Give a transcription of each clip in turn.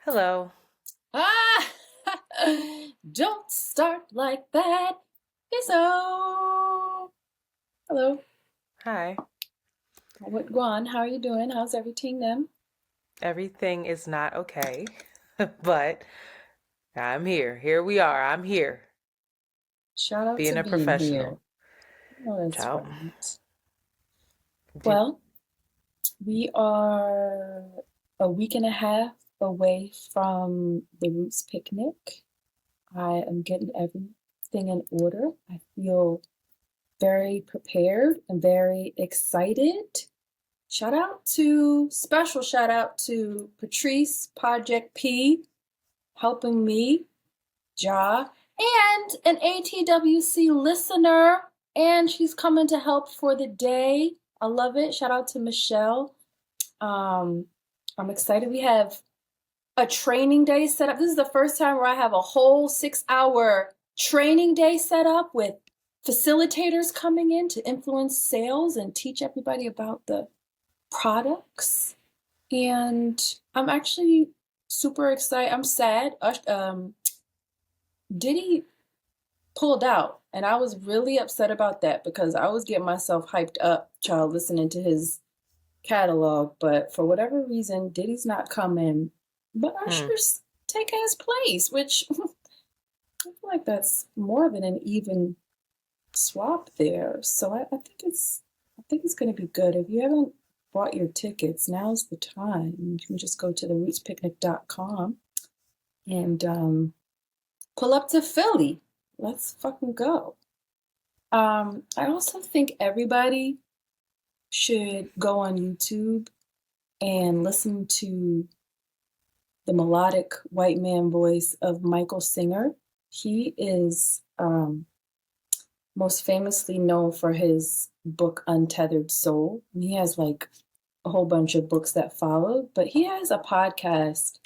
Hello. Ah, don't start like that. So, hello. Hi. What go on? How are you doing? How's everything then? Everything is not okay, but I'm here. Here we are. I'm here, Shout out being to a being here. professional. Oh, that's Ciao. right. Did, Well, we are a week and a half away from the Roots picnic. I am getting everything in order. I feel very prepared and very excited. Special shout out to Patrice, Project P, helping me, Ja, and an ATWC listener. And she's coming to help for the day. I love it. Shout out to Michelle. Um, I'm excited. We have a training day set up. This is the first time where I have a whole 6 hour training day set up with facilitators coming in to influence sales and teach everybody about the products. And I'm actually super excited. I'm sad. Diddy pulled out, and I was really upset about that because I was getting myself hyped up, child, listening to his catalog. But for whatever reason, Diddy's not coming. But hmm. Usher's taking his place, which I feel like that's more than an even swap there. So I think it's going to be good. If you haven't bought your tickets, now's the time. You can just go to therootspicnic.com and pull up to Philly. Let's fucking go. I also think everybody should go on YouTube and listen to the melodic white man voice of Michael Singer. He is most famously known for his book Untethered Soul. And he has like a whole bunch of books that followed, but he has a podcast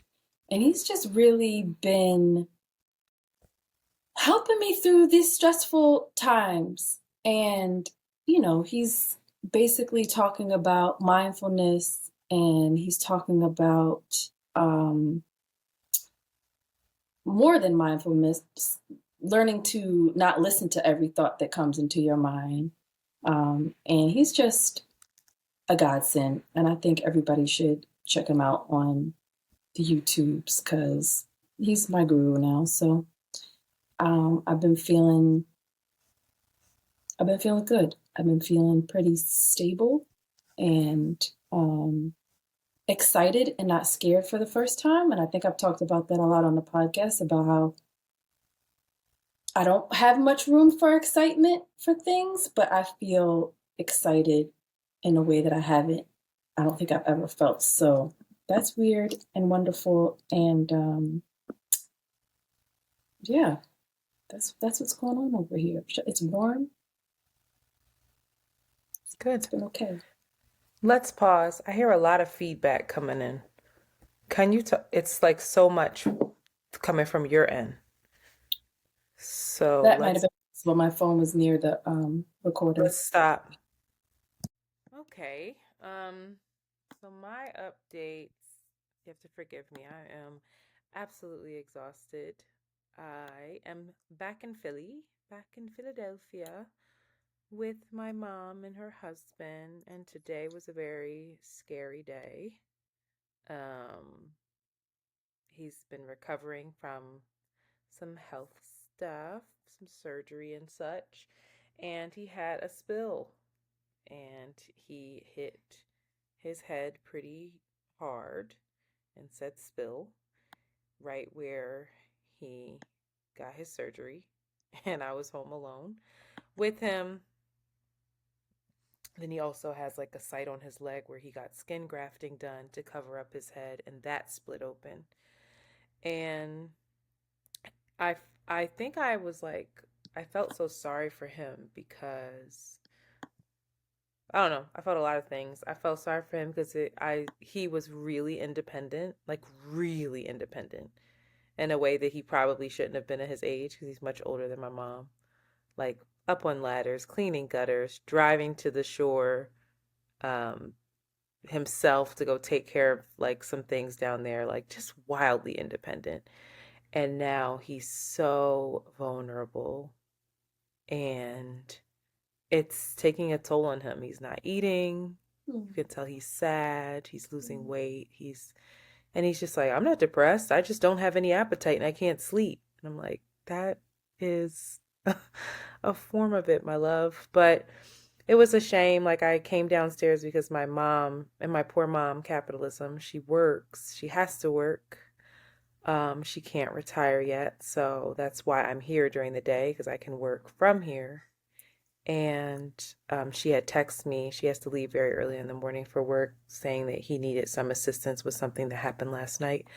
and he's just really been helping me through these stressful times. And, he's basically talking about mindfulness and he's talking about um, more than mindfulness, learning to not listen to every thought that comes into your mind. And he's just a godsend. And I think everybody should check him out on the YouTubes because he's my guru now. So um, I've been feeling I've been feeling good. I've been feeling pretty stable and excited and not scared for the first time. And I think I've talked about that a lot on the podcast about how I don't have much room for excitement for things, but I feel excited in a way that I don't think I've ever felt. So that's weird and wonderful. And yeah, that's what's going on over here. It's warm. It's Good. been okay. Let's pause. I hear a lot of feedback coming in. Can you tell? It's like so much coming from your end. So That might have let's been well, my phone was near the recorder. let's stop. Okay. So my updates, you have to forgive me. I am absolutely exhausted. I am back in Philly, back in Philadelphia with my mom and her husband, and today was a very scary day. Um, he's been recovering from some health stuff, some surgery and such, and he had a spill and he hit his head pretty hard and said spill right where he got his surgery. And I was home alone with him. Then he also has like a site on his leg where he got skin grafting done to cover up his head, and that split open. And I I think I was like I felt so sorry for him because I don't know. I felt a lot of things. I felt sorry for him because he was really independent, like really independent, in a way that he probably shouldn't have been at his age because he's much older than my mom. Like up on ladders, cleaning gutters, driving to the shore, um, himself to go take care of like some things down there, like just wildly independent. And now he's so vulnerable and it's taking a toll on him. He's not eating. You can tell he's sad. He's losing weight. He's just like, I'm not depressed. I just don't have any appetite and I can't sleep. And I'm like, that is a form of it, my love. But it was a shame. Like, I came downstairs because my mom, and my poor mom, capitalism, she works. She has to work. She can't retire yet. So that's why I'm here during the day because I can work from here. And she had texted me. She has to leave very early in the morning for work, saying that he needed some assistance with something that happened last night.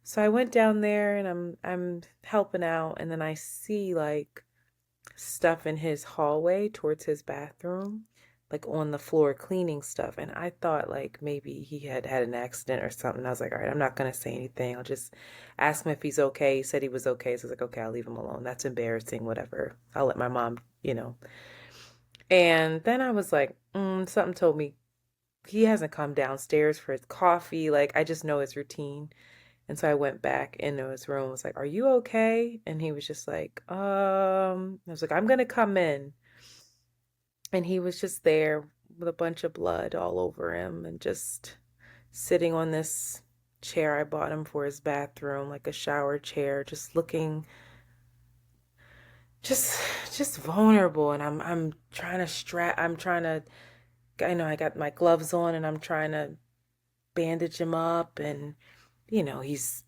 So I went down there and I'm helping out, and then I see like stuff in his hallway towards his bathroom, like on the floor cleaning stuff. And I thought like maybe he had had an accident or something. I was like, all right, I'm not gonna say anything. I'll just ask him if he's okay. He said he was okay. So I was like, okay, I'll leave him alone. That's embarrassing. Whatever. I'll let my mom. And then I was like, something told me he hasn't come downstairs for his coffee. Like, I just know his routine. And so I went back into his room, was like, are you okay? And he was just like, I was like, I'm gonna come in. And he was just there with a bunch of blood all over him and just sitting on this chair I bought him for his bathroom, like a shower chair, just looking just just vulnerable. And I'm trying to I got my gloves on and I'm trying to bandage him up, and he's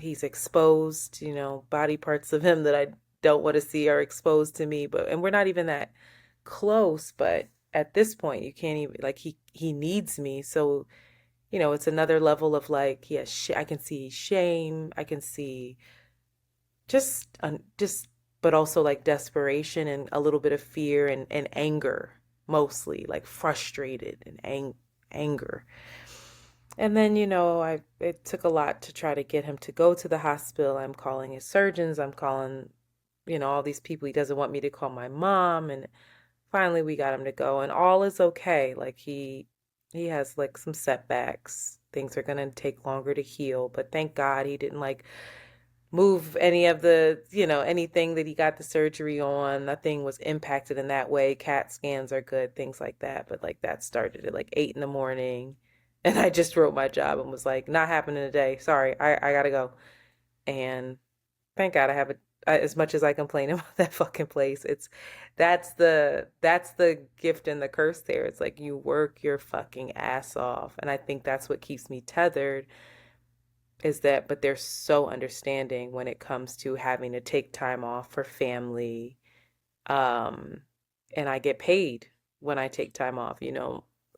exposed, body parts of him that I don't want to see are exposed to me, but and we're not even that close, but at this point you can't even like he needs me. So, it's another level of like I can see shame, I can see just but also like desperation and a little bit of fear and anger, mostly like frustrated and anger. And then, it took a lot to try to get him to go to the hospital. I'm calling his surgeons, I'm calling, all these people. He doesn't want me to call my mom. And finally we got him to go and all is okay. Like he has like some setbacks. Things are gonna take longer to heal, but thank God he didn't like move any of anything that he got the surgery on. Nothing was impacted in that way. CAT scans are good, things like that. But like that started at like 8 in the morning. And I just wrote my job and was like, not happening today. Sorry, I gotta go. And thank God I have as much as I complain about that fucking place, that's the gift and the curse there. It's like you work your fucking ass off. And I think that's what keeps me tethered is that, but they're so understanding when it comes to having to take time off for family. Um, and I get paid when I take time off.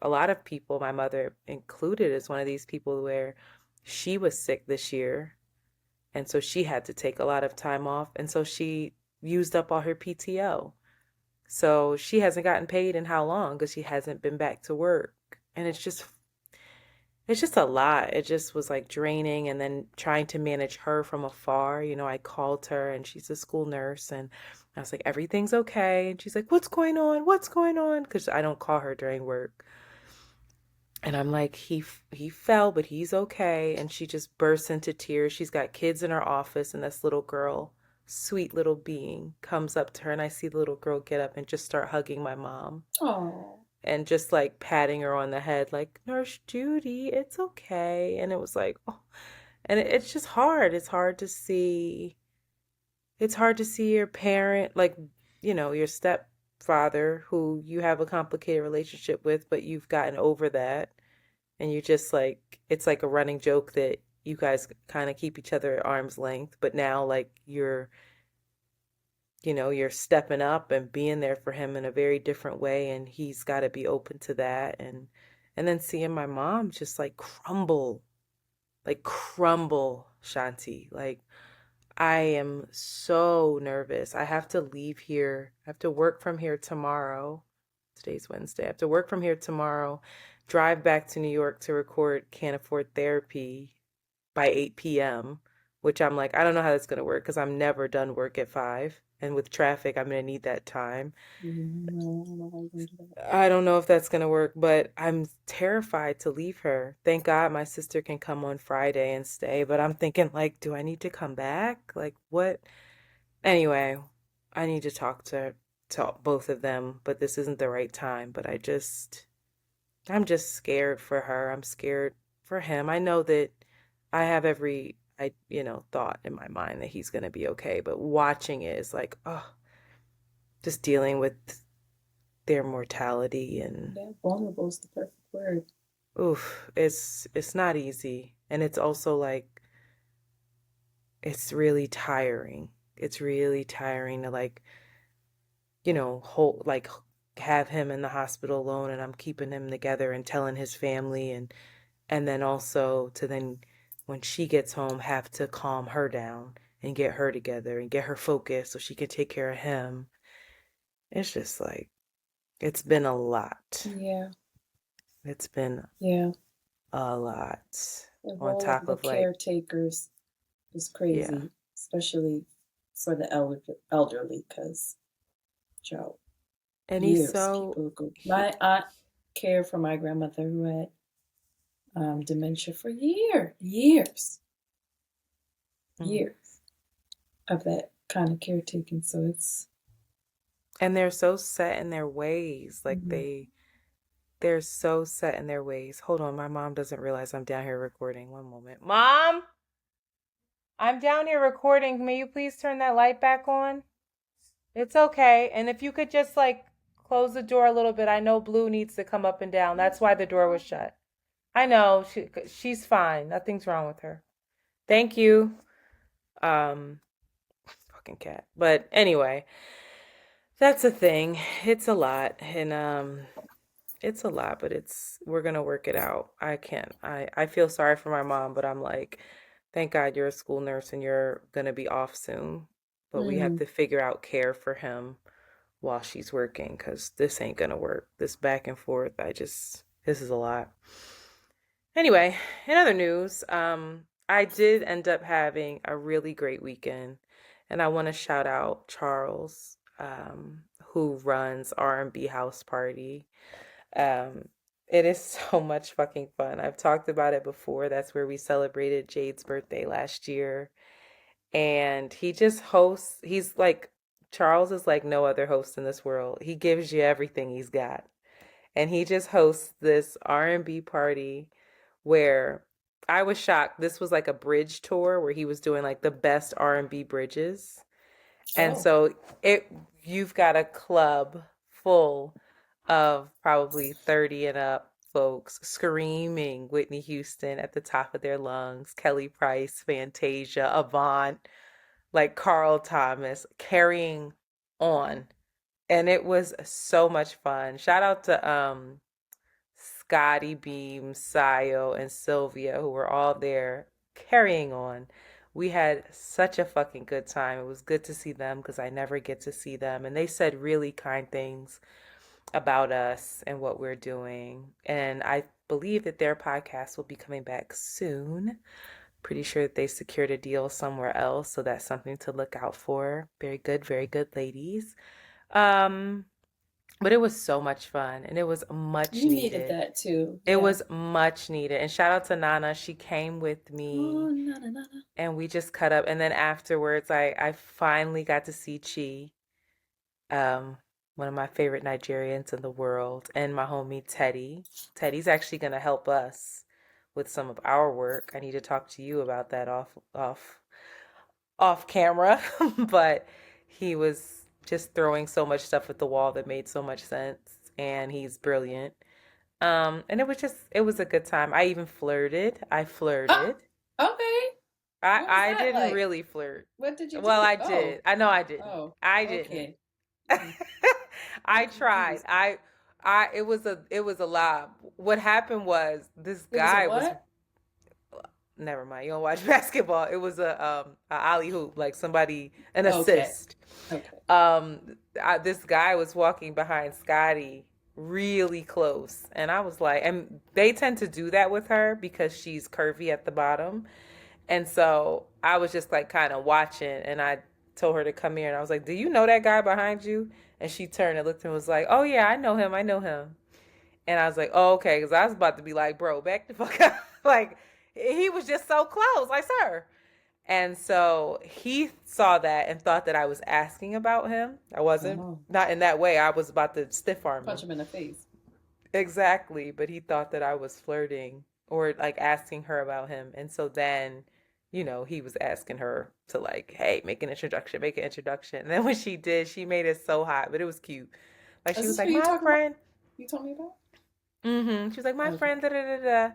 A lot of people, my mother included, is one of these people where she was sick this year. And so she had to take a lot of time off. And so she used up all her PTO. So she hasn't gotten paid in how long because she hasn't been back to work. And it's just a lot. It just was like draining, and then trying to manage her from afar. I called her and she's a school nurse, and I was like, everything's okay. And she's like, what's going on? What's going on? Because I don't call her during work. And I'm like, he fell, but he's okay. And she just bursts into tears. She's got kids in her office, and this little girl, sweet little being, comes up to her, and I see the little girl get up and just start hugging my mom Oh. and just like patting her on the head, like, Nurse Judy, it's okay. And it was like, oh, and it's just hard. It's hard to see your parent, like, your stepfather, who you have a complicated relationship with, but you've gotten over that. And you just like, it's like a running joke that you guys kind of keep each other at arm's length, but now like you're stepping up and being there for him in a very different way, and he's got to be open to that. And then seeing my mom just like crumble, Shanti. Like, I am so nervous. I have to leave here. I have to work from here tomorrow. Today's Wednesday. I have to work from here tomorrow, drive back to New York to record Can't Afford Therapy by 8 p.m., which I'm like, I don't know how that's gonna work because I'm never done work at 5. And with traffic, I'm gonna need that time. No, I don't know how you're going to do that. I don't know if that's gonna work, but I'm terrified to leave her. Thank God my sister can come on Friday and stay, but I'm thinking like, do I need to come back? Like what? Anyway, I need to talk to both of them, but this isn't the right time. But I'm just scared for her. I'm scared for him. I know that I have every thought in my mind that he's gonna be okay, but watching it is like, oh, just dealing with their mortality and Yeah, vulnerable is the perfect word. oof, it's not easy. And it's also like it's really tiring. It's really tiring to like, hold like have him in the hospital alone and I'm keeping him together and telling his family and then also to then when she gets home have to calm her down and get her together and get her focused so she can take care of him. It's just like it's been a lot. Yeah, It's been yeah. a lot The on role of top the of like, caretakers is yeah. crazy, especially for the elderly, because, Joe, And he's years so people go. he My aunt cared for my grandmother who had dementia for mm. years of that kind of caretaking. So it's, And they're so set in their ways. Like mhm. they're so set in their ways. Hold on, my mom doesn't realize I'm down here recording. One moment. Mom, I'm down here recording. May you please turn that light back on? It's okay. And if you could just like close the door a little bit. I know Blue needs to come up and down. That's why the door was shut. I know she's fine. Nothing's wrong with her. Thank you. Um, fucking cat. But anyway, that's a thing. It's a lot, and it's a lot, but we're gonna work it out. I can't. I feel sorry for my mom, but I'm like, thank God you're a school nurse and you're gonna be off soon. But we have Mm, to figure out care for him while she's working because this ain't gonna work. This back and forth, this is a lot. Anyway, in other news, I did end up having a really great weekend, and I want to shout out Charles, who runs R&B House Party. Um, it is so much fucking fun. I've talked about it before. That's where we celebrated Jade's birthday last year, and he just hosts. He's like Charles is like no other host in this world. He gives you everything he's got, and he just hosts this R&B party where I was shocked. This was like a bridge tour where he was doing like the best R&B bridges. And oh, so it you've got a club full of probably 30 and up folks screaming Whitney Houston at the top of their lungs, Kelly Price, Fantasia, Avant, like Carl Thomas carrying on. And it was so much fun. Shout out to Scotty Beam, Sayo, and Sylvia, who were all there carrying on. We had such a fucking good time. It was good to see them because I never get to see them. And they said really kind things about us and what we're doing. And I believe that their podcast will be coming back soon. Pretty sure that they secured a deal somewhere else. So that's something to look out for. Very good ladies. Um, but it was so much fun and it was much you needed needed. that too. It Yeah. was much needed. And shout out to Nana. She came with Oh, me no, no, no, no. and we just cut up. And then afterwards, I finally got to see Chi, um, one of my favorite Nigerians in the world, and my homie Teddy. Teddy's actually going to help us with some of our work. I need to talk to you about that off camera. But he was just throwing so much stuff at the wall that made so much sense. And he's brilliant. And it was a good time. I even flirted. I Oh, flirted. okay. What was I that didn't like? really flirt. What did you Well, do? I Oh, did. I know I didn't. oh, I didn't. okay. Mm, I'm I tried. confused. It was a lie. What happened was this It was a guy was what? never mind. You don't watch basketball. It was a alley hoop, like somebody an Okay. assist. Okay. This guy was walking behind Scotty really close, and I was like, and they tend to do that with her because she's curvy at the bottom, And so I was just like kind of watching, and I told her to come here, and I was like, "Do you know that guy behind you?" And she turned and looked and was like, "Oh yeah, I know him. I know him." And I was like, "Oh, okay," because I was about to be like, "Bro, back the fuck up." Like he was just so close, like, "Sir." And so he saw that and thought that I was asking about him. I wasn't, Oh, not in that way. I was about to stiff arm punch him. him in the face. Exactly, but he thought that I was flirting or like asking her about him. And so then, he was asking her to like, hey, make an introduction, make an introduction. And then when she did, she made it so hot, but it was cute. Like Is she was this who like, you my talking about? friend. You told me about? She was like, my Okay. friend, da da da da.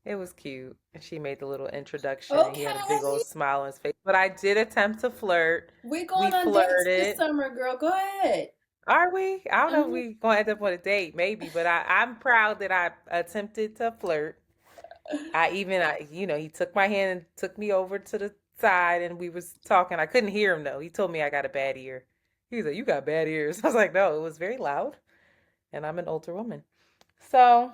It was cute. And she made the little introduction and he had a big Okay. old smile on his face. But I did attempt to flirt. We're We going on dates this flirted. summer, girl. Go ahead. Are we? I don't know if Hmm. we gonna end up on a date, maybe, but I'm proud that I attempted to flirt. He took my hand and took me over to the side and we was talking. I couldn't hear him though. He told me I got a bad ear. He was like, "You got bad ears." I was like, "No, it was very loud and I'm an older woman." So,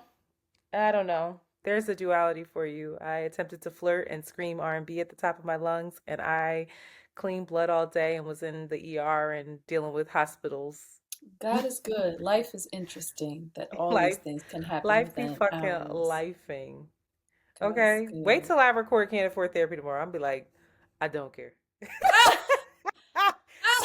I don't know. There's a duality for you. I attempted to flirt and scream R&B at the top of my lungs and I cleaned blood all day and was in the ER and dealing with hospitals. God is good. Life is interesting that all these Life, things can happen life be within fucking hours. lifing. God is Okay, wait good. till I record Can't Afford Therapy tomorrow. I'll be like, I don't care. Ah!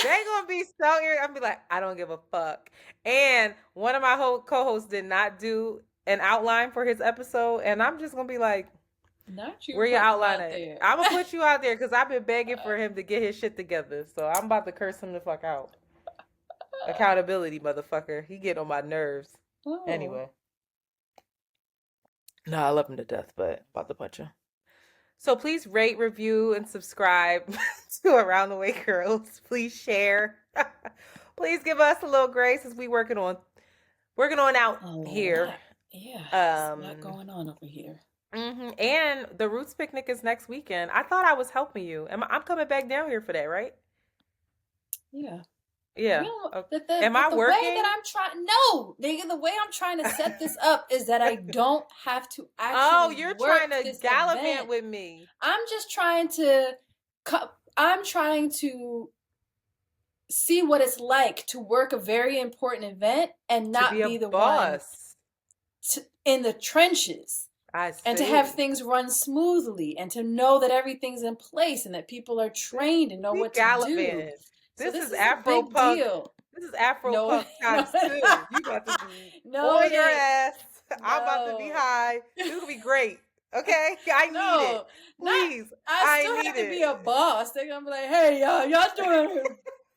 They gonna be so irritated. I'll be like, I don't give a fuck. And one of my whole co-hosts did not do an outline for his episode, and I'm just gonna be like, Not you where your putting him outline out at? there. I'm gonna put you out there because I've been begging for him to get his shit together. So I'm about to curse him the fuck out. Accountability, motherfucker. He get on my nerves. Oh, Anyway, no, I love him to death, but about to punch him. So please rate, review, and subscribe to Around the Way Girls. Please share. Please give us a little grace as we working on out a here. lot. Yeah, there's a lot Um, going on over here. and the Roots picnic is next weekend. I thought I was helping you. I'm coming back down here for that, right? Yeah. You Yeah. know, Okay. the, the, Am the, I the way that working? I'm trying, no, nigga, the way I'm trying to set this up is that I don't have to Oh, actually you're trying work to this gallivant event. with me. I'm just trying to, I'm trying to see what it's like to work a very important event and To be not a be the one boss. in the trenches, I and to have see. things run smoothly and to know that everything's in place and that people are trained and know We what to do. gallivant. So This this is is a Afro big punk. deal. This is Afro No, punk no, times two. You about to be no, on it your ain't. ass. I'm about to be No. high. This is gonna be great. Okay? I need it. No, not. Please. I I still need have to it. be a boss. They're gonna be like, "Hey, y'all doing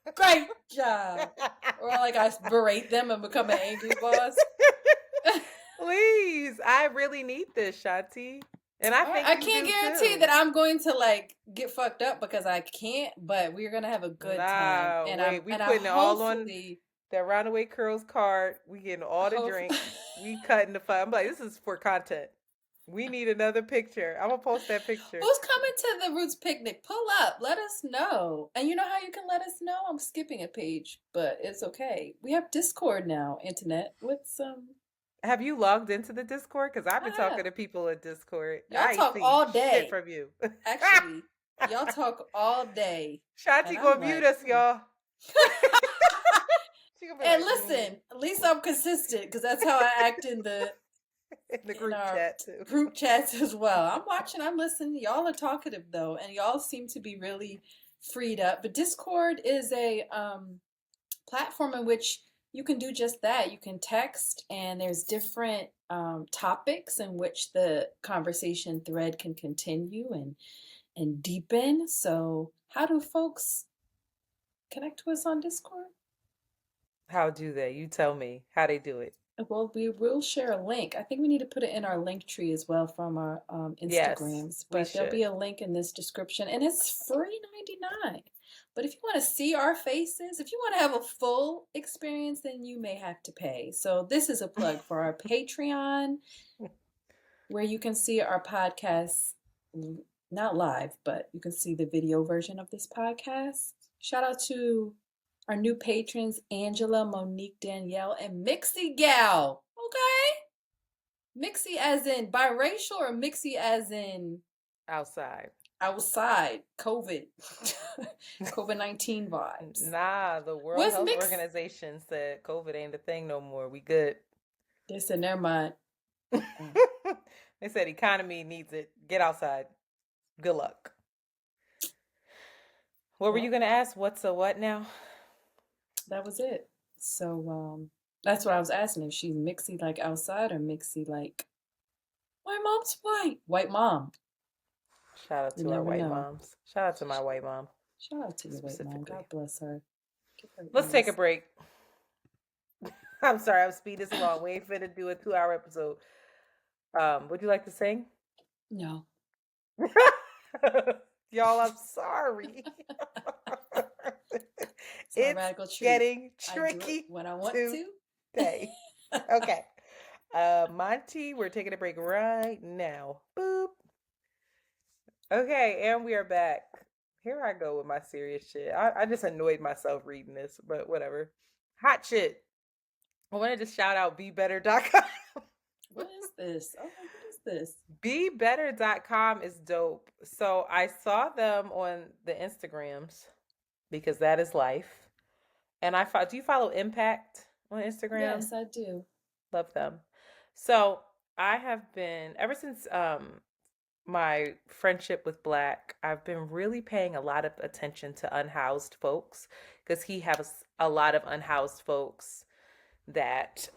a great job," or like I berate them and become an angry boss. Please. I really need this, Shanti. And I All right, think I you can't do guarantee too. that I'm going to like get fucked up because I can't, but we're gonna have a good time, Nah, and wait. We I putting it all on hopefully that Roundaway Curls card. We getting all the hope. drinks. We cutting the fun. I'm like, this is for content. We need another picture. I'm gonna post that picture. Who's coming to the Roots picnic? Pull up, let us know. And you know how you can let us know? I'm skipping a page, but it's okay. We have Discord now, Antoinette. What's Have you logged into the Discord? Because I've been I talking have. to people at Discord. Y'all I ain't talk seen all shit day. from you. Actually, y'all talk all day. And Shanti I'm gonna mute like, us, y'all. She gonna be and like, listen, at least I'm consistent because that's how I act in the in group our chat too. group chats as well. I'm watching, I'm listening. Y'all are talkative though, and y'all seem to be really freed up. But Discord is a platform in which you can do just that. You can text, and there's different topics in which the conversation thread can continue and deepen. So, how do folks connect to us on Discord? How do they? You tell me how they do it. Well, we will share a link. I think we need to put it in our link tree as well from our Yes, Instagrams. we But there'll be should. a link in this description, and it's free 99. But if you want to see our faces, if you want to have a full experience, then you may have to pay. So this is a plug for our Patreon, where you can see our podcast, not live, but you can see the video version of this podcast. Shout out to our new patrons, Angela, Monique, Danielle, and Mixie Gal. Okay? Mixie as in biracial or Mixie as in Outside. outside COVID, COVID-19 vibes. Nah, the World Where's Health mixed? Organization said COVID ain't a thing no more. We good. They said, never mind. They said economy needs it. Get outside. Good luck. What were you Well, gonna ask? What's a what now? that was it. So that's what I was asking. If she's mixy like outside or mixy like my mom's white. White mom. Shout out You to our never white know. moms. Shout out to my white mom Shout out to your white mom. specifically. God bless her. Give her Let's take a ease. break. I'm sorry, I'm speed this along. We ain't finna do a 2 hour episode. Would you like to sing? No. Y'all, I'm sorry. It's my It's radical treat. getting I do it tricky when I want to. today. Okay. Monty, we're taking a break right now. Boop. Okay, and we are back. Here I go with my serious shit. I just annoyed myself reading this, but whatever. Hot shit. I wanted to shout out bebetter.com. What is this? Oh, what is this? Bebetter.com is dope. So I saw them on the Instagrams because that is life. And do you follow Impact on Instagram? Yes, I do. Love them. So I have been ever since my friendship with Black, I've been really paying a lot of attention to unhoused folks because he has a lot of unhoused folks that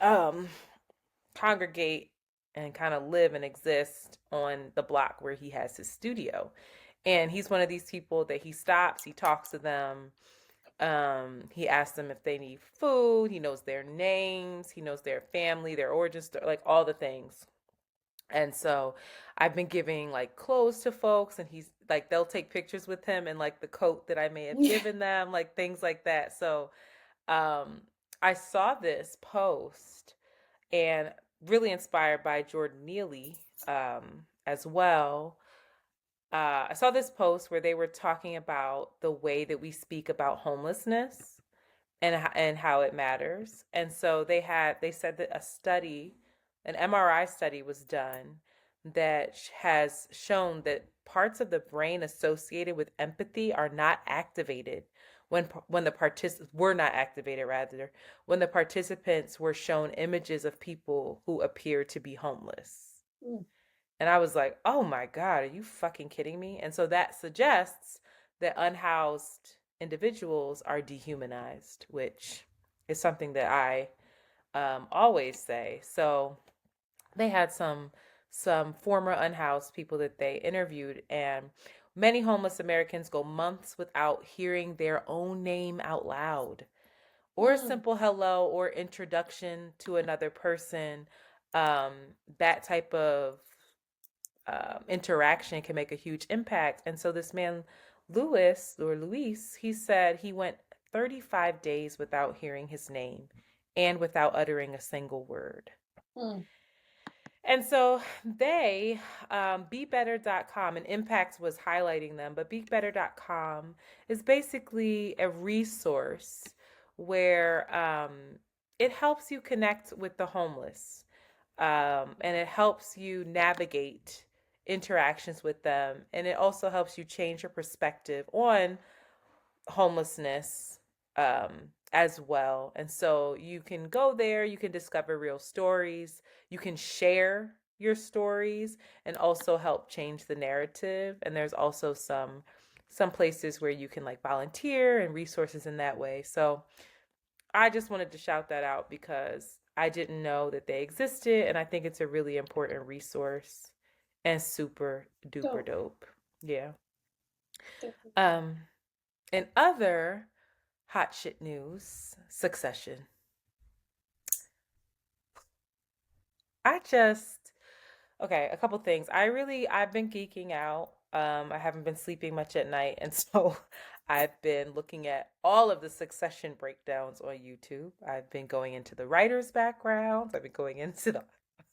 congregate and kind of live and exist on the block where he has his studio. And he's one of these people that he stops, he talks to them, he asks them if they need food, he knows their names, he knows their family, their origin story, like all the things. And so I've been giving like clothes to folks, and he's like, they'll take pictures with him and like the coat that I may have given them, like things like that. So I saw this post and really inspired by Jordan Neely as well. I saw this post where they were talking about the way that we speak about homelessness and how it matters. And so they said that an MRI study was done that has shown that parts of the brain associated with empathy are not activated when the participants were not activated rather when the participants were shown images of people who appeared to be homeless. Mm. And I was like, "Oh my God, are you fucking kidding me?" And so that suggests that unhoused individuals are dehumanized, which is something that I always say. So they had some former unhoused people that they interviewed, and many homeless Americans go months without hearing their own name out loud, or a Mm. simple hello or introduction to another person. That type of interaction can make a huge impact. And so this man, Luis, he said he went 35 days without hearing his name and without uttering a single word. Mm. And so they, bebetter.com, and Impact was highlighting them, but bebetter.com is basically a resource where it helps you connect with the homeless, and it helps you navigate interactions with them, and it also helps you change your perspective on homelessness as well. And so you can go there, you can discover real stories, you can share your stories and also help change the narrative. And there's also some places where you can like volunteer and resources in that way. So I just wanted to shout that out because I didn't know that they existed, and I think it's a really important resource and super duper Dope. dope. Yeah. Definitely. Um in other hot shit news, Succession. I just okay, a couple things. I've been geeking out. I haven't been sleeping much at night, and so I've been looking at all of the Succession breakdowns on YouTube. I've been going into the writers' backgrounds. I've been going into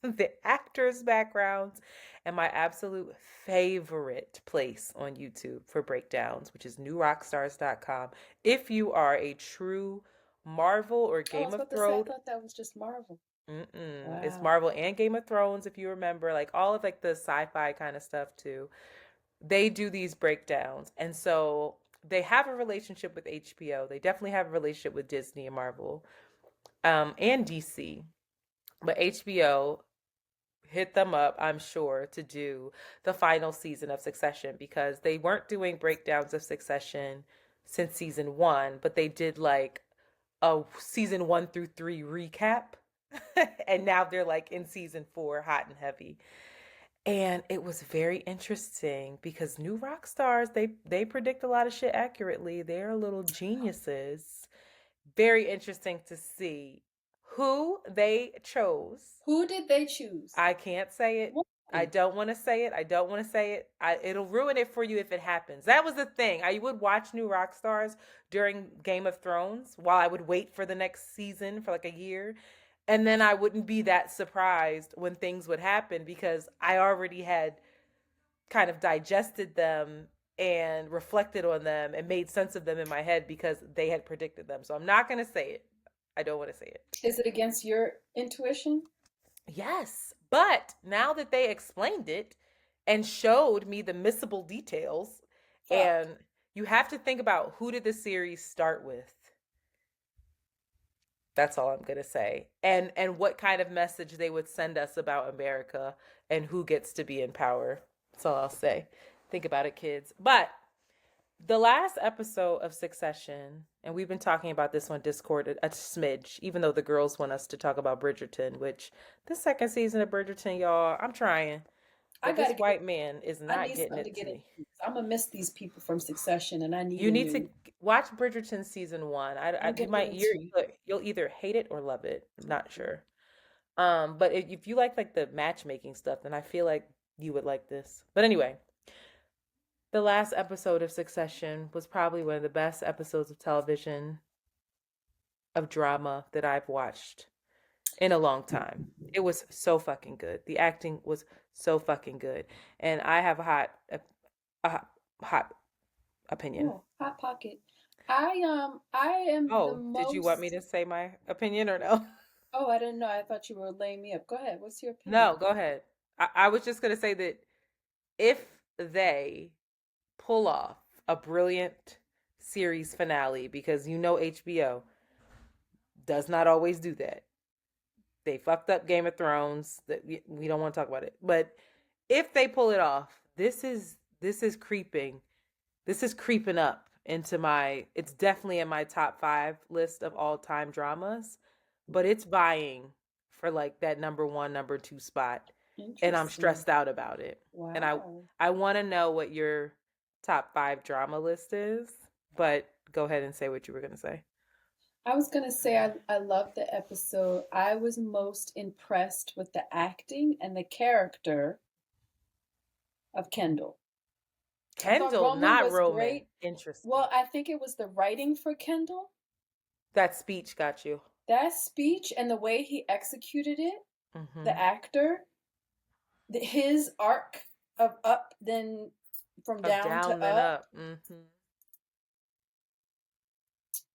the actors' backgrounds, and my absolute favorite place on YouTube for breakdowns, which is newrockstars.com. If you are a true Marvel or Oh, I Game was of about to say, I Thrones. thought that was just Marvel. It's Wow. Marvel and Game of Thrones, if you remember, like all of like the sci-fi kind of stuff too. they do these breakdowns. And so they have a relationship with HBO. They definitely have a relationship with Disney and Marvel, and DC. But HBO hit them up, I'm sure, to do the final season of Succession because they weren't doing breakdowns of Succession since season one, but they did like a season 1 through 3 recap. And now they're like in season 4, hot and heavy. And it was very interesting because new rock stars, they predict a lot of shit accurately. They're little geniuses. Very interesting to see who they chose. Who did they choose? I can't say it. I don't want to say it. I don't want to say it. It'll ruin it for you if it happens. That was the thing. I would watch new rock stars during Game of Thrones while I would wait for the next season for like a year. And then I wouldn't be that surprised when things would happen because I already had kind of digested them and reflected on them and made sense of them in my head because they had predicted them. So I'm not going to say it. I don't want to say it. Is it against your intuition? Yes. But now that they explained it and showed me the missable details, and you have to think about who did the series start with. That's all I'm going to say. And what kind of message they would send us about America and who gets to be in power. That's all I'll say. Think about it, kids. But the last episode of Succession, and we've been talking about this on Discord a smidge, even though the girls want us to talk about Bridgerton, which the second season of Bridgerton, y'all, I'm trying. But this white man is not getting it to me. I'm gonna miss these people from Succession, and I need. You need to watch Bridgerton season 1. You'll either hate it or love it. I'm not sure. But if you like the matchmaking stuff, then I feel like you would like this. But anyway, the last episode of Succession was probably one of the best episodes of television, of drama that I've watched in a long time. It was so fucking good. The acting was so fucking good. And I have a hot opinion. Oh, hot pocket. I am the most... Did you want me to say my opinion or no? Oh, I didn't know. I thought you were laying me up. Go ahead. What's your opinion? No, go ahead. I was just going to say that if they pull off a brilliant series finale, because HBO does not always do that. They fucked up Game of Thrones. That we don't want to talk about it. But if they pull it off, this is creeping. This is creeping up into it's definitely in my top 5 list of all-time dramas, but it's vying for like that number 1, number 2 spot. And I'm stressed out about it. Wow. And I want to know what your top 5 drama list is, but go ahead and say what you were going to say. I was going to say I loved the episode. I was most impressed with the acting and the character of Kendall. Kendall, not Roman. Great. Interesting. Well, I think it was the writing for Kendall. That speech got you. That speech and the way he executed it, the actor, his arc of up, then from down to up.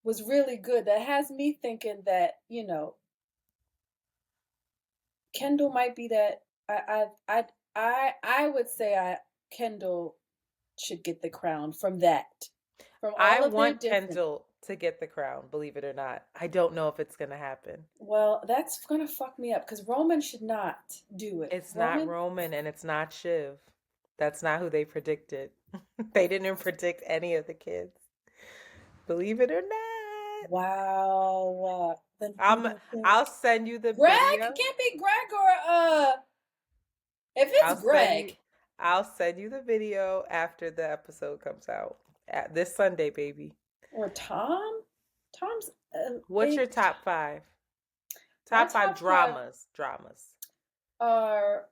Was really good. That has me thinking that, Kendall might be that. I would say Kendall should get the crown from that. I want Kendall to get the crown, believe it or not. I don't know if it's going to happen. Well, that's going to fuck me up because Roman should not do it. It's not Roman and it's not Shiv. That's not who they predicted. They didn't predict any of the kids. Believe it or not. Wow. I'll send you the Greg? video. It can't be Greg or if it's Greg. I'll send you the video after the episode comes out. This Sunday, baby. Or Tom? Tom's what's your top 5? Top 5 dramas. Dramas are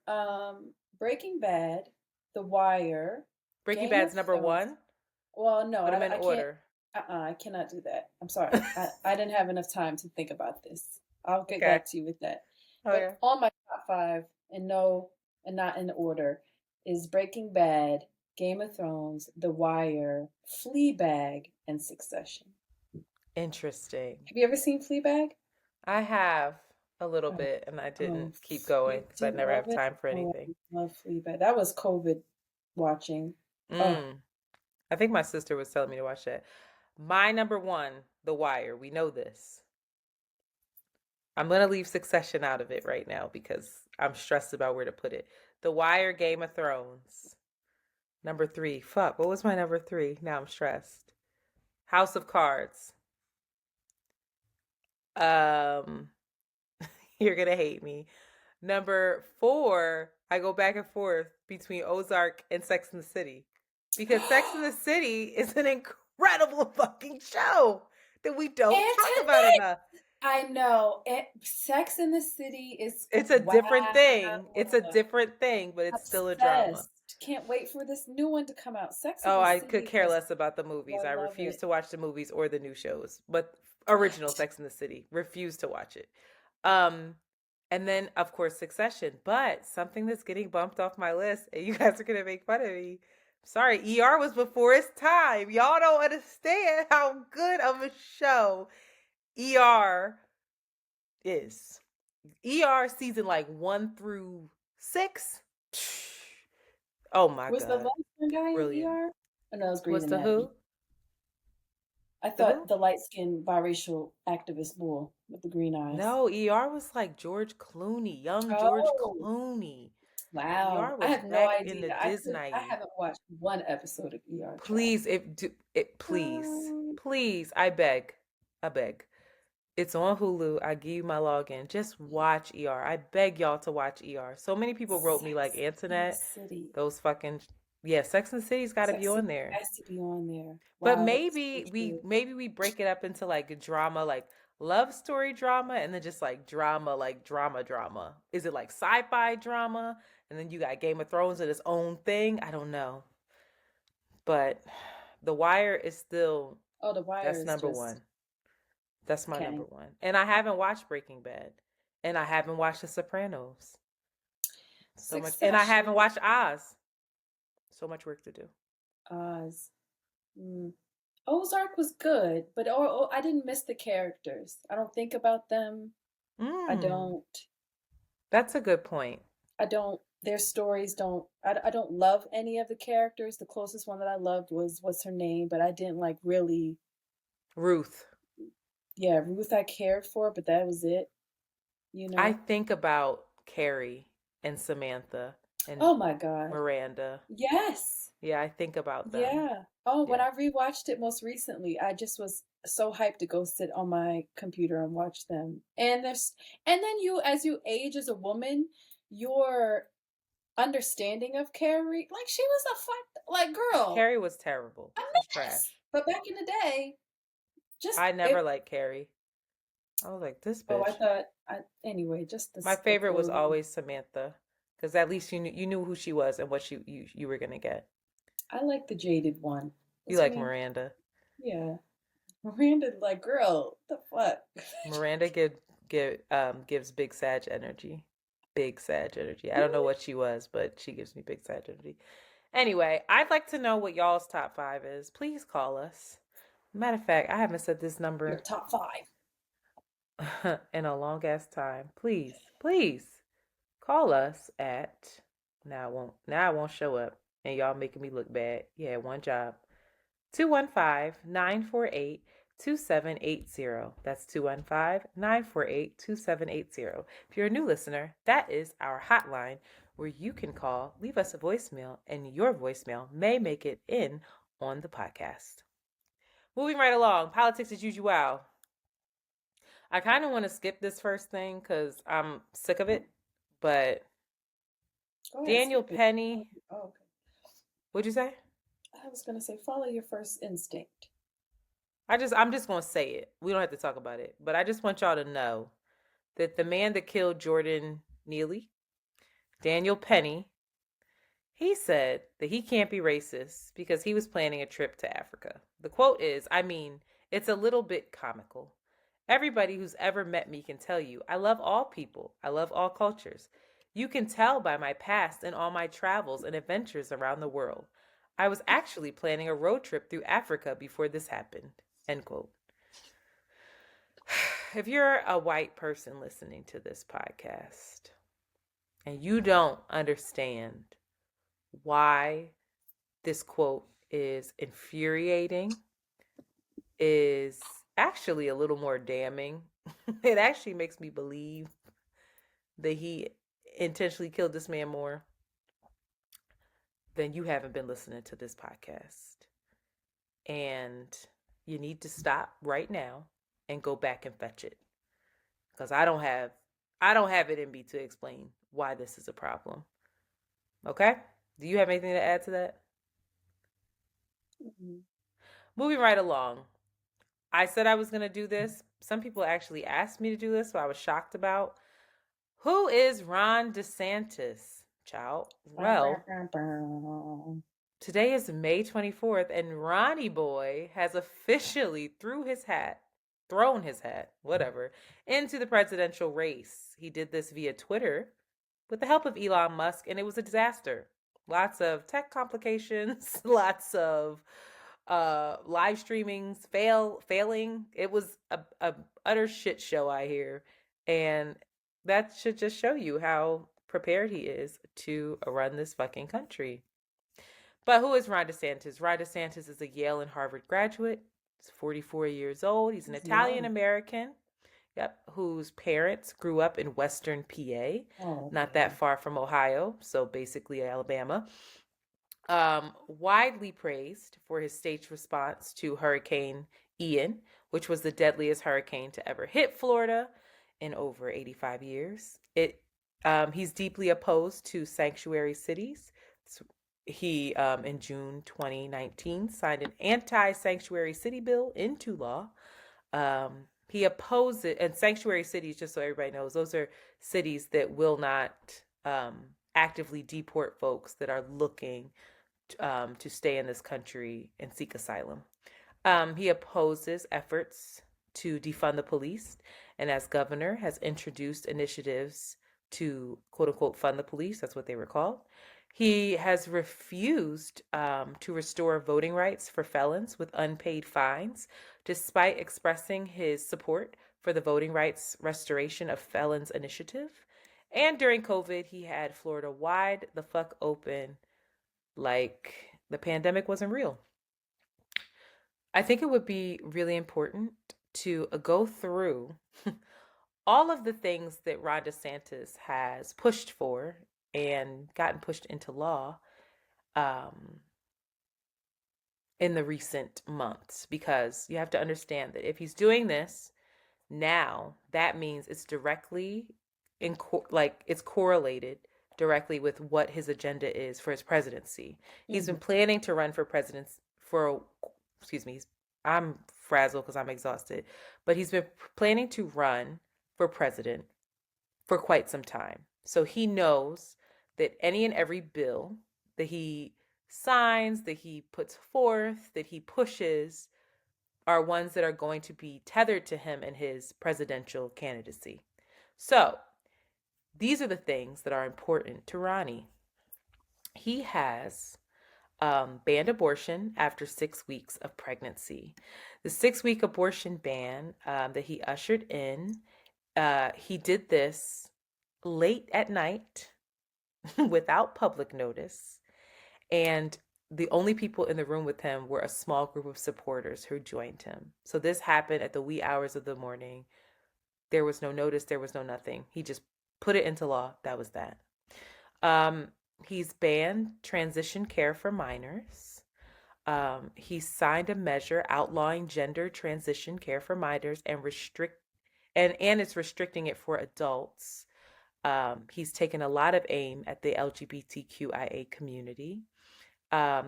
Breaking Bad, The Wire. Breaking Bad's number 1? Well, no, put them in order. I cannot do that. I'm sorry. I didn't have enough time to think about this. I'll get back to you with that. Okay. But on my top 5, and not in order, is Breaking Bad, Game of Thrones, The Wire, Fleabag, and Succession. Interesting. Have you ever seen Fleabag? I have a little bit, and I didn't keep going because I never have time for anything. I love Fleabag. That was COVID watching. Oh, Mm. I think my sister was telling me to watch that. My number one, The Wire. We know this. I'm going to leave Succession out of it right now because I'm stressed about where to put it. The Wire, Game of Thrones. Number three. Fuck, what was my number three? Now I'm stressed. House of Cards. Um, you're going to hate me. Number four, I go back and forth between Ozark and Sex and the City because Sex and the City is an incredible fucking show that we don't talk about Antoinette. enough. I know. Sex in the City is It's a wow. different thing. It's a different thing, but it's still a drama. Obsessed. Can't wait for this new one to come out. Sex in Oh, the I could City care is, less about the movies. I I love refuse it. to watch the movies or the new shows, but original What? Sex in the City. Refuse to watch it. Um, and then of course Succession. But something that's getting bumped off my list, and you guys are gonna make fun of me. Sorry, ER was before its time. Y'all don't understand how good of a show ER is. ER season like 1 through 6. Oh my Was the god, light-skinned guy in brilliant. ER? Oh, no, it was Grey's What's the Anatomy. who? I The who? thought the light-skinned biracial activist bull with the green eyes. No, ER was like George Clooney, young George Oh, Clooney. wow. ER I was have no back in the idea. I Disney. haven't watched one episode of ER Trial. Please, please, Um, please, I beg, I beg. It's on Hulu. I give you my login. Just watch ER. I beg y'all to watch ER. So many people wrote me like Sex in the Antoinette, City. those fucking yeah, Sex and the City's got to be Sex on City there. has to be on there. But Wow, that is so true. maybe we break it up into like a drama, like love story drama, and then just like drama, like drama. Is it like sci-fi drama? And then you got Game of Thrones in its own thing? I don't know. But The Wire is still Oh, The Wire that's is number just one. That's my number okay. one. And I haven't watched Breaking Bad. And I haven't watched The Sopranos. So much. And I haven't Succession, watched Oz. So much work to do. Oz. Mm. Ozark was good, but I didn't miss the characters. I don't think about them. I Mm, don't. that's a good point. I don't. Their stories don't. I don't love any of the characters. The closest one that I loved was what's her name, but I didn't like really. Ruth. Yeah, Ruth I cared for, but that was it. You I know. think about Carrie and Samantha and Oh my God. Miranda. Yes. Yeah, I think about them. Yeah. Oh, when Yeah. I rewatched it most recently, I just was so hyped to go sit on my computer and watch them. And then you, as you age as a woman, your understanding of Carrie, like she was a fuck, like girl, Carrie was terrible. a She was mess. trash. But back in the day, just I never it. liked Carrie. I was like, this Oh, bitch. anyway, just My the favorite was clothing. always Samantha, because at least you knew who she was and what you were gonna get. I like the jaded one. You What's her like name? Miranda. Yeah, Miranda, like girl, what the fuck. Miranda gives big Sag energy. Big Sag energy. I don't know Really? what she was, but she gives me big Sag energy. Anyway, I'd like to know what y'all's top five is. Please call us. Matter of fact, I haven't said this Your number top five. in a long ass time. Please call us at now it won't show up and y'all making me look bad. Yeah, one job. 215-948-2780. That's 215-948-2780. If you're a new listener, that is our hotline where you can call, leave us a voicemail, and your voicemail may make it in on the podcast. Moving right along, politics as usual. I kind of want to skip this first thing because I'm sick of it, but Go ahead, Daniel skip it. Penny, Oh, okay. what'd you say? I was gonna say follow your first instinct. I'm just gonna say it. We don't have to talk about it, but I just want y'all to know that the man that killed Jordan Neely, Daniel Penny, he said that he can't be racist because he was planning a trip to Africa. The quote is, I mean, it's a little bit comical. Everybody who's ever met me can tell you I love all people. I love all cultures. You can tell by my past and all my travels and adventures around the world. I was actually planning a road trip through Africa before this happened. End quote. If you're a white person listening to this podcast and you don't understand why this quote is infuriating, is actually a little more damning. It actually makes me believe that he intentionally killed this man more, then you haven't been listening to this podcast. And you need to stop right now and go back and fetch it. Because I don't have it in me to explain why this is a problem. Okay? Do you have anything to add to that? Mm-hmm. Moving right along. I said I was going to do this. Some people actually asked me to do this, so I was shocked about. Who is Ron DeSantis? Child. Well, today is May 24th, and Ronnie Boy has officially thrown his hat, whatever, into the presidential race. He did this via Twitter with the help of Elon Musk, and it was a disaster. Lots of tech complications, lots of live streamings failing. It was a utter shit show, I hear. And that should just show you how prepared he is to run this fucking country. But who is Ron DeSantis? Ron DeSantis is a Yale and Harvard graduate. He's 44 years old. He's an Italian American. Yep, whose parents grew up in Western PA, not that far from Ohio, so basically Alabama. Widely praised for his state's response to Hurricane Ian, which was the deadliest hurricane to ever hit Florida in over 85 years. He's deeply opposed to sanctuary cities. He, in June 2019, signed an anti-sanctuary city bill into law. He opposed it, and sanctuary cities, just so everybody knows, those are cities that will not actively deport folks that are looking to stay in this country and seek asylum. He opposes efforts to defund the police, and as governor has introduced initiatives to quote unquote fund the police. That's what they were called. He has refused to restore voting rights for felons with unpaid fines, despite expressing his support for the Voting Rights Restoration of Felons initiative. And during COVID, he had Florida wide the fuck open like the pandemic wasn't real. I think it would be really important to go through all of the things that Ron DeSantis has pushed for and gotten pushed into law in the recent months, because you have to understand that if he's doing this now, that means it's directly it's correlated directly with what his agenda is for his presidency. He's been planning to run for president I'm frazzled because I'm exhausted, but he's been planning to run for president for quite some time. So he knows that any and every bill that he signs, that he puts forth, that he pushes, are ones that are going to be tethered to him and his presidential candidacy. So these are the things that are important to Ronnie. He has banned abortion after 6 weeks of pregnancy. The 6-week abortion ban that he ushered in, he did this late at night without public notice. And the only people in the room with him were a small group of supporters who joined him. So this happened at the wee hours of the morning. There was no notice. There was no nothing. He just put it into law. That was that. He's banned transition care for minors. He signed a measure outlawing gender transition care for minors and it's restricting it for adults. He's taken a lot of aim at the LGBTQIA community.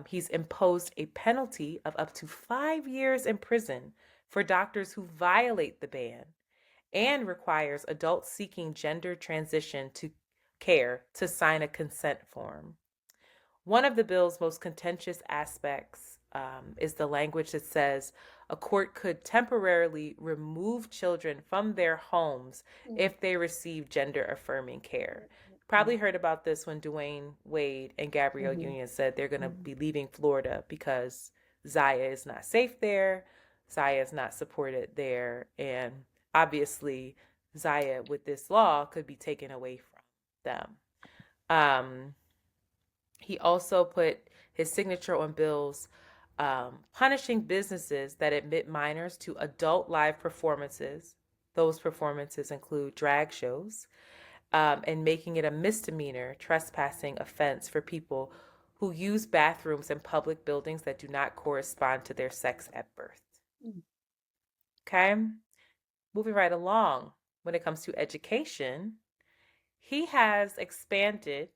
He's imposed a penalty of up to 5 years in prison for doctors who violate the ban, and requires adults seeking gender transition to care to sign a consent form. One of the bill's most contentious aspects is the language that says a court could temporarily remove children from their homes if they receive gender affirming care. Probably heard about this when Dwayne Wade and Gabrielle Union said they're going to be leaving Florida because Zaya is not safe there, Zaya is not supported there, and obviously Zaya with this law could be taken away from them. He also put his signature on bills punishing businesses that admit minors to adult live performances. Those performances include drag shows, and making it a misdemeanor trespassing offense for people who use bathrooms in public buildings that do not correspond to their sex at birth. Okay, moving right along. When it comes to education, he has expanded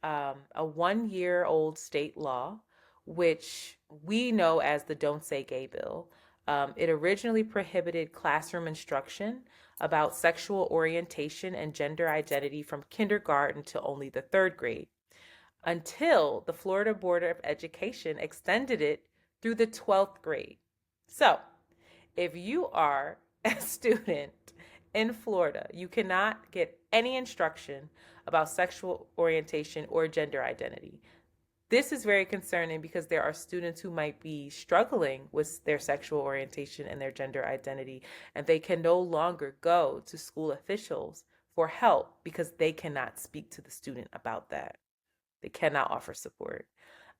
a 1-year-old state law, which we know as the Don't Say Gay bill. It originally prohibited classroom instruction about sexual orientation and gender identity from kindergarten to only the 3rd grade, until the Florida Board of Education extended it through the 12th grade. So, if you are a student in Florida, you cannot get any instruction about sexual orientation or gender identity. This is very concerning because there are students who might be struggling with their sexual orientation and their gender identity, and they can no longer go to school officials for help because they cannot speak to the student about that. They cannot offer support.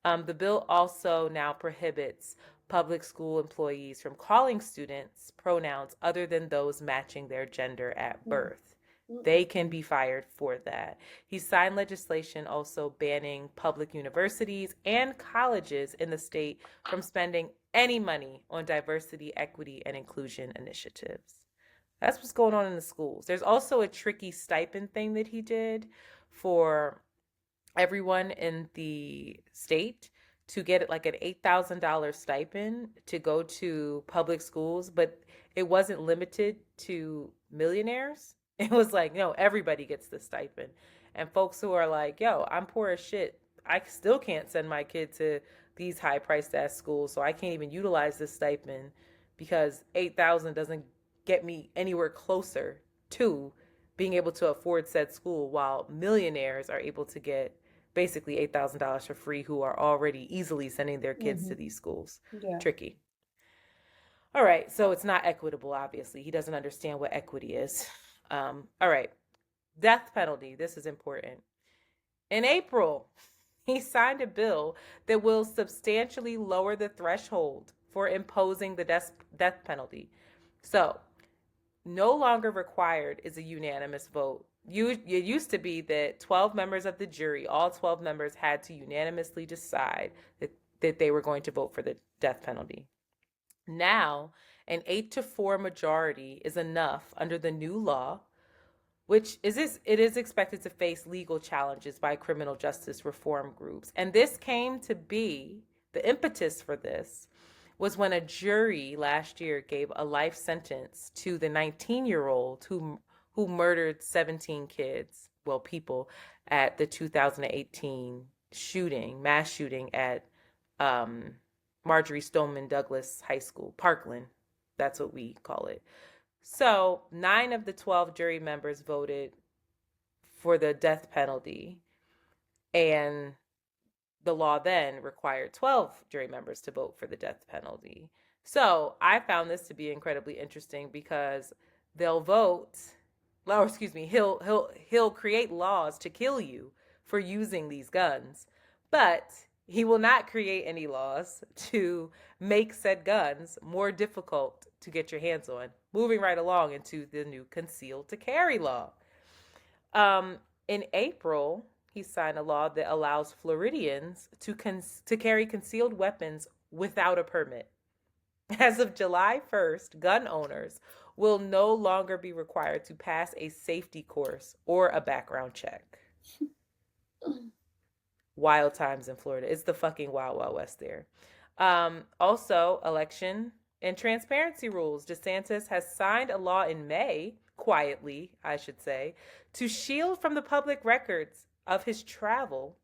The bill also now prohibits public school employees from calling students pronouns other than those matching their gender at birth. They can be fired for that. He signed legislation also banning public universities and colleges in the state from spending any money on diversity, equity, and inclusion initiatives. That's what's going on in the schools. There's also a tricky stipend thing that he did for everyone in the state to get like an $8,000 stipend to go to public schools, but it wasn't limited to millionaires. It was like, no, everybody gets the stipend. And folks who are like, yo, I'm poor as shit. I still can't send my kid to these high priced ass schools, so I can't even utilize this stipend because 8,000 doesn't get me anywhere closer to being able to afford said school, while millionaires are able to get basically $8,000 for free who are already easily sending their kids to these schools. Yeah. Tricky. All right, so it's not equitable, obviously. He doesn't understand what equity is. All right, death penalty. This is important. In April, he signed a bill that will substantially lower the threshold for imposing the death penalty. So, no longer required is a unanimous vote. It used to be that 12 members of the jury, all 12 members, had to unanimously decide that they were going to vote for the death penalty. Now, an 8-4 majority is enough under the new law, which it is expected to face legal challenges by criminal justice reform groups. And this came to be, the impetus for this was when a jury last year gave a life sentence to the 19-year-old who murdered 17 kids, well, people, at the 2018 mass shooting at Marjorie Stoneman Douglas High School, Parkland. That's what we call it. So 9 of the 12 jury members voted for the death penalty, and the law then required 12 jury members to vote for the death penalty. So I found this to be incredibly interesting because they'll vote, or excuse me, he'll create laws to kill you for using these guns, but he will not create any laws to make said guns more difficult to get your hands on. Moving right along into the new concealed to carry law. In April, he signed a law that allows Floridians to carry concealed weapons without a permit. As of July 1st, gun owners will no longer be required to pass a safety course or a background check. Wild times in Florida. It's the fucking wild, wild west there. Also, election and transparency rules. DeSantis has signed a law in May, quietly, I should say, to shield from the public records of his travel,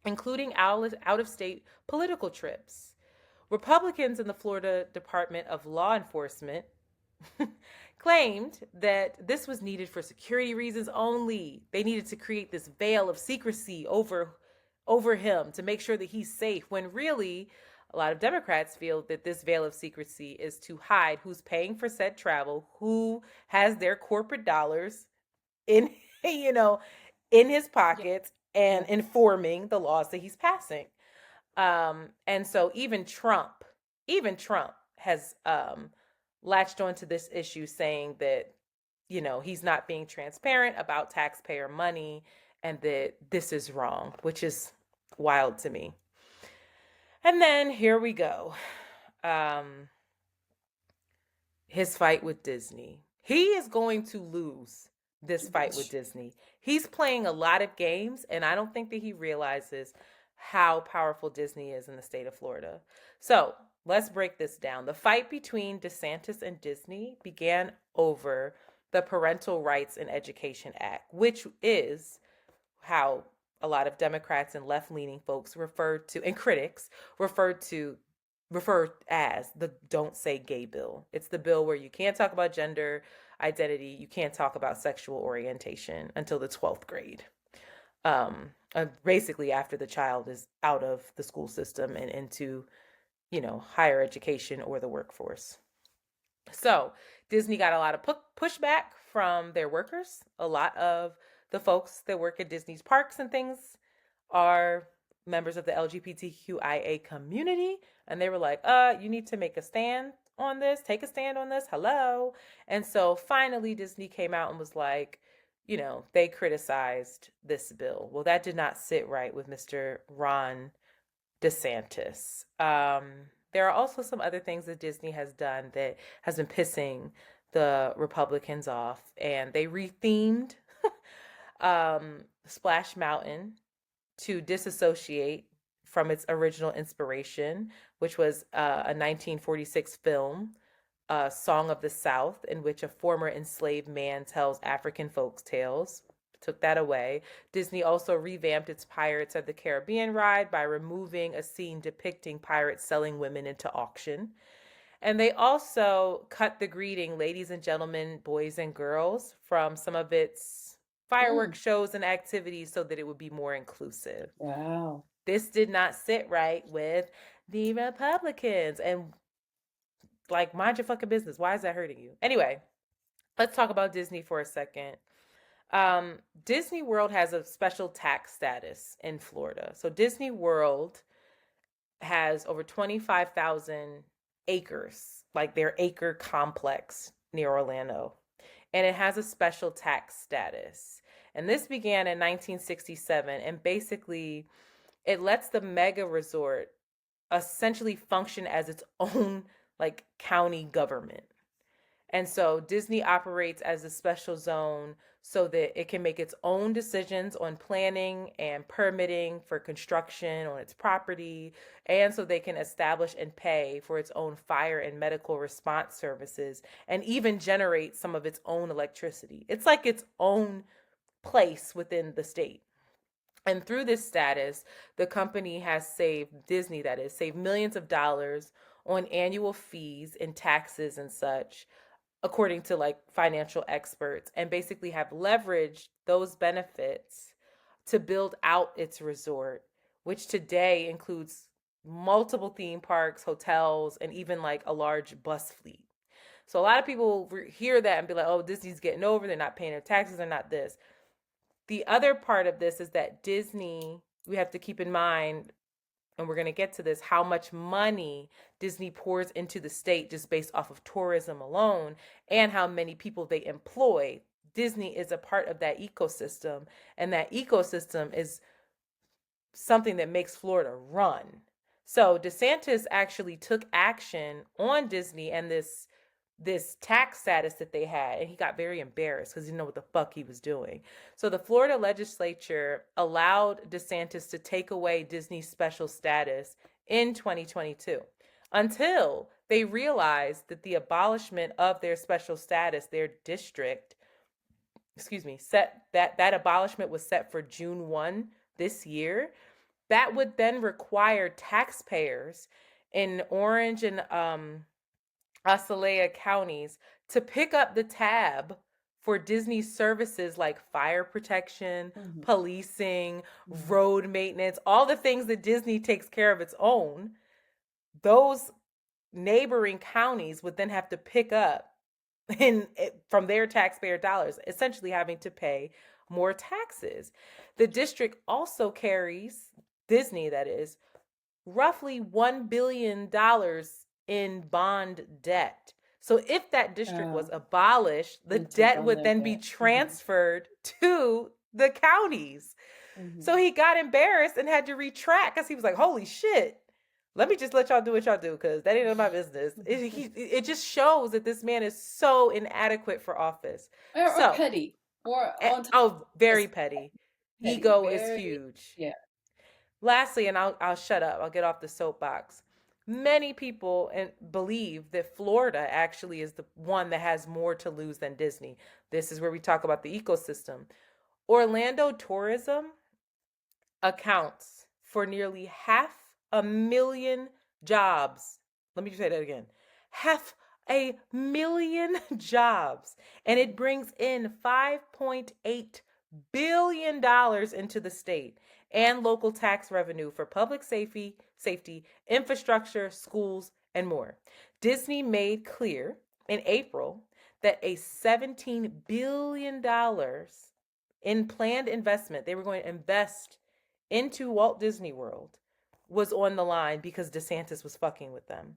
including out-of-state political trips. Republicans in the Florida Department of Law Enforcement claimed that this was needed for security reasons only. They needed to create this veil of secrecy over him to make sure that he's safe, when really a lot of Democrats feel that this veil of secrecy is to hide who's paying for said travel, who has their corporate dollars in in his pockets, and informing the laws that he's passing. And so even Trump has latched onto this issue, saying that, he's not being transparent about taxpayer money and that this is wrong, which is wild to me. And then here we go. Um, his fight with Disney. He is going to lose this fight with Disney. He's playing a lot of games, and I don't think that he realizes how powerful Disney is in the state of Florida. So let's break this down. The fight between DeSantis and Disney began over the Parental Rights in Education Act, which is how a lot of Democrats and left-leaning folks and critics refer as the Don't Say Gay bill. It's the bill where you can't talk about gender identity, you can't talk about sexual orientation until the 12th grade. Basically after the child is out of the school system and into, higher education or the workforce. So Disney got a lot of pushback from their workers. A lot of the folks that work at Disney's parks and things are members of the LGBTQIA community. And they were like, you need to make a stand on this, take a stand on this. Hello. And so finally, Disney came out and was like, they criticized this bill. Well, that did not sit right with Mr. Ron DeSantis. There are also some other things that Disney has done that has been pissing the Republicans off, and they rethemed Splash Mountain to disassociate from its original inspiration, which was a 1946 film, Song of the South, in which a former enslaved man tells African folks tales. Took that away. Disney also revamped its Pirates of the Caribbean ride by removing a scene depicting pirates selling women into auction. And they also cut the greeting, ladies and gentlemen, boys and girls, from some of its fireworks shows and activities so that it would be more inclusive. Wow. This did not sit right with the Republicans. And like, mind your fucking business. Why is that hurting you? Anyway, let's talk about Disney for a second. Disney World has a special tax status in Florida. So Disney World has over 25,000 acres, like their acre complex near Orlando. And it has a special tax status. And this began in 1967. And basically, it lets the mega resort essentially function as its own like county government. And so Disney operates as a special zone so that it can make its own decisions on planning and permitting for construction on its property, and so they can establish and pay for its own fire and medical response services, and even generate some of its own electricity. It's like its own place within the state. And through this status, the company has saved, Disney that is, saved millions of dollars on annual fees and taxes and such, according to like financial experts, and basically have leveraged those benefits to build out its resort, which today includes multiple theme parks, hotels, and even like a large bus fleet. So a lot of people hear that and be like, oh, Disney's getting over, they're not paying their taxes, they're not this. The other part of this is that Disney, we have to keep in mind, and we're going to get to this, how much money Disney pours into the state just based off of tourism alone, and how many people they employ. Disney is a part of that ecosystem, and that ecosystem is something that makes Florida run. So DeSantis actually took action on Disney and this tax status that they had, and he got very embarrassed because he didn't know what the fuck he was doing. So the Florida legislature allowed DeSantis to take away Disney's special status in 2022 until they realized that the abolishment of their special status, their district, that abolishment was set for June 1 this year. That would then require taxpayers in Orange and Osceola counties to pick up the tab for Disney services like fire protection, policing, road maintenance, all the things that Disney takes care of its own. Those neighboring counties would then have to pick up from their taxpayer dollars, essentially having to pay more taxes. The district also carries, Disney that is, roughly $1 billion in bond debt. So if that district was Oh, abolished, the and took debt on would their then be debt. Hmm. transferred to the counties. So Hmm. he got embarrassed and had to retract because he was like, holy shit. Let me just let y'all do what y'all do because that ain't none of my business. It just shows that this man is so inadequate for office. Or So, petty, or on top oh, of very this, petty. petty, Ego is very, huge. yeah. Lastly, and I'll shut up. I'll get off the soapbox. Many people believe that Florida actually is the one that has more to lose than Disney. This is where we talk about the ecosystem. Orlando tourism accounts for nearly 500,000 jobs. Let me just say that again. 500,000 jobs. And it brings in $5.8 billion into the state and local tax revenue for public safety, infrastructure, schools, and more. Disney made clear in April that a $17 billion in planned investment, they were going to invest into Walt Disney World, was on the line because DeSantis was fucking with them.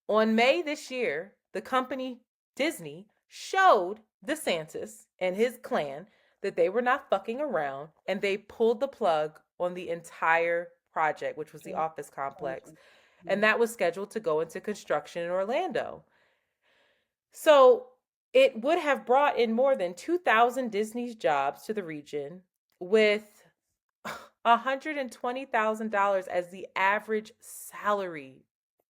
On May this year, the company Disney showed DeSantis and his clan that they were not fucking around and they pulled the plug on the entire project, which was the Okay. office complex. Project. And Mhm. that was scheduled to go into construction in Orlando. So it would have brought in more than 2,000 Disney's jobs to the region with $120,000 as the average salary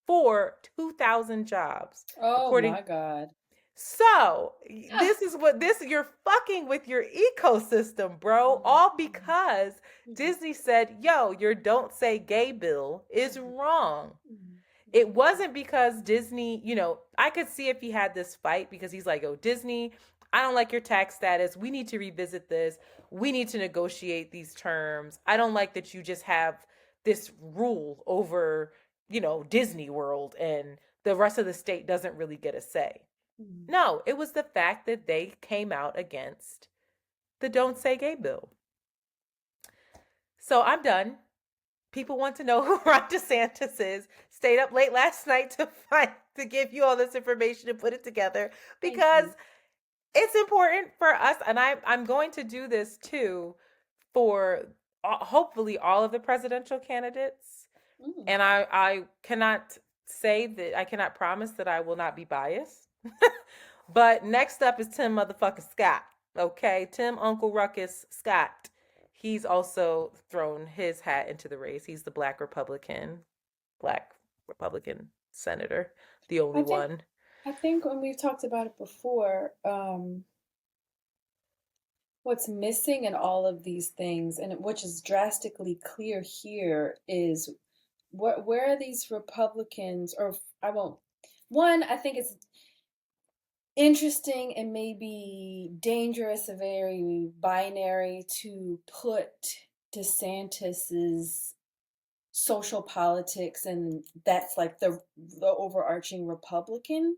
for 2,000 jobs, Oh according. my God. So Ah. this is what this you're fucking with your ecosystem, bro. Mhm, All mhm, because mhm, Disney said, "Yo, your don't say gay bill is mhm, wrong." mhm, It mhm, wasn't because Disney, I could see if he had this fight because he's like, oh, Disney, I don't like your tax status. We need to revisit this. We need to negotiate these terms. I don't like that you just have this rule over, Disney World and the rest of the state doesn't really get a say. mhm. No, it was the fact that they came out against the Don't Say Gay bill. So I'm done. People want to know who Ron DeSantis is. Stayed up late last night to give you all this information and put it together Thank because you. it's important for us, and I'm going to do this too for hopefully all of the presidential candidates. Mm. And I cannot say that I cannot promise that I will not be biased. But next up is Tim motherfucking Scott. Okay, Tim Uncle Ruckus Scott. He's also thrown his hat into the race. He's the black Republican senator, the I only think one. I think when we've talked about it before, what's missing in all of these things, and which is drastically clear here, is where are these Republicans, or I won't. One, I think it's interesting and maybe dangerous, very binary to put DeSantis's social politics, and that's like the overarching Republican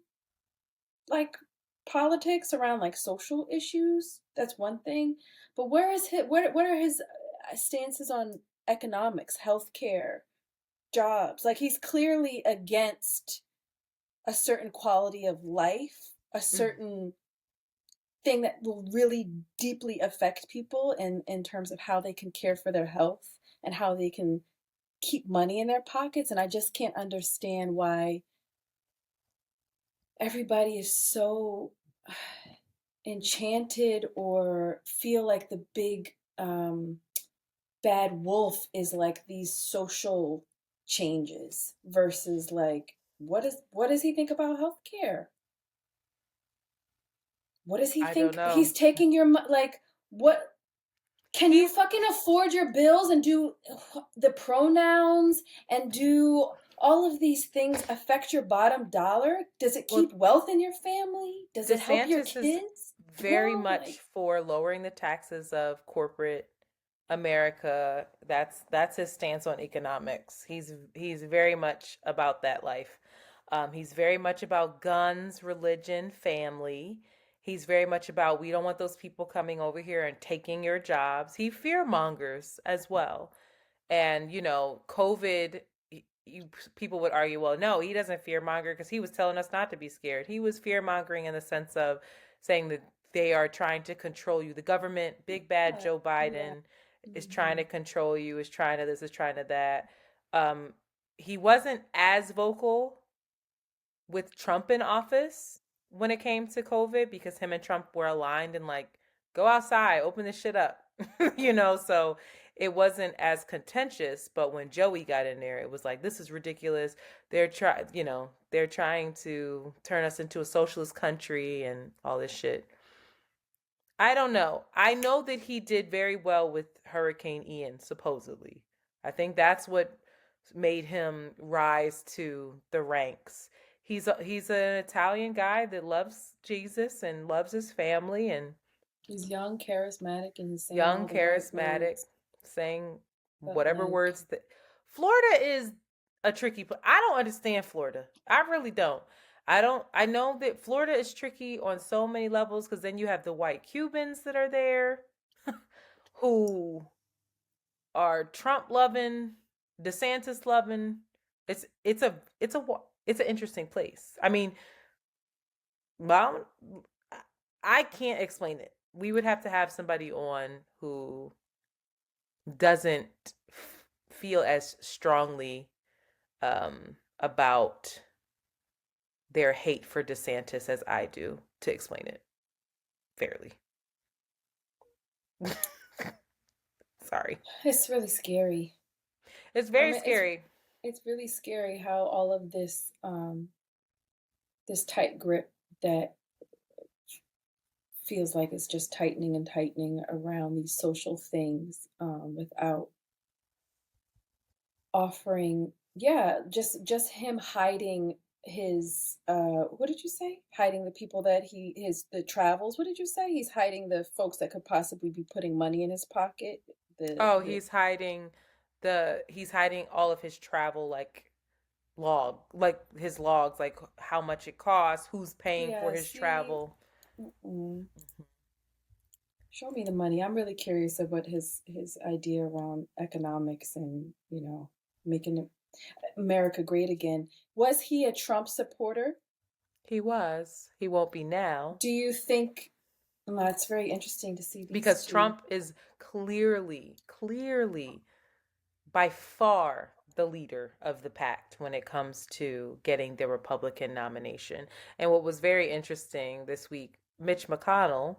like politics around like social issues. That's one thing. But where is his what are his stances on economics, healthcare, jobs? Like he's clearly against a certain quality of life, a Mm. certain thing that will really deeply affect people in terms of how they can care for their health and how they can keep money in their pockets. And I just can't understand why everybody is so enchanted or feel like the big bad wolf is like these social changes versus like what does he think about healthcare? What does he I don't think? know. He's taking your like what? Can you He's fucking afford your bills and do the pronouns and do all of these things affect your bottom dollar? Does it well, keep wealth in your family? Does it help your DeSantis is kids? very No, like much for lowering the taxes of corporate America. That's his stance on economics. He's very much about that life. He's very much about guns, religion, family. He's very much about we don't want those people coming over here and taking your jobs. He fear mongers as well. And COVID. people would argue, well, no, he doesn't fear monger because he was telling us not to be scared. He was fear mongering in the sense of saying that they are trying to control you. The government, big bad Yeah. Joe Yeah. Biden, is trying Hmm. to control you, is trying to this, is trying to that. Um, he wasn't as vocal with Trump in office when it came to COVID because him and Trump were aligned and like, go outside, open this shit up, so it wasn't as contentious. But when Joey got in there, it was like, this is ridiculous. They're trying to turn us into a socialist country and all this shit. I don't know. I know that he did very well with Hurricane Ian, supposedly. I think that's what made him rise to the ranks. He's an Italian guy that loves Jesus and loves his family and He's young, charismatic, and he's saying young, all the right charismatic, words. saying But whatever like, words that Florida is a tricky place. I don't understand Florida. I really don't. I know that Florida is tricky on so many levels because then you have the white Cubans that are there who are Trump loving, DeSantis loving. It's an interesting place. I mean, well, I can't explain it. We would have to have somebody on who doesn't feel as strongly about their hate for DeSantis as I do to explain it fairly. Sorry. it's really scary. It's I very mean, scary. it's really scary how all of this this tight grip that feels like it's just tightening and tightening around these social things without offering, yeah, just him hiding his what did you say, hiding the people that the travels, what did you say, he's hiding the folks that could possibly be putting money in his pocket, Oh, the he's hiding all of his travel like his logs, like how much it costs, who's paying for yeah, his see, travel. mm-mm. Show me the money. I'm really curious of what his idea around economics and, making America great again. Was he a Trump supporter? He was. He won't be now Do you think, well, it's very interesting to see these because two. Trump is clearly by far the leader of the pact when it comes to getting the Republican nomination. And what was very interesting this week, Mitch McConnell,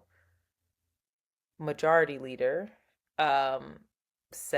majority leader, um, said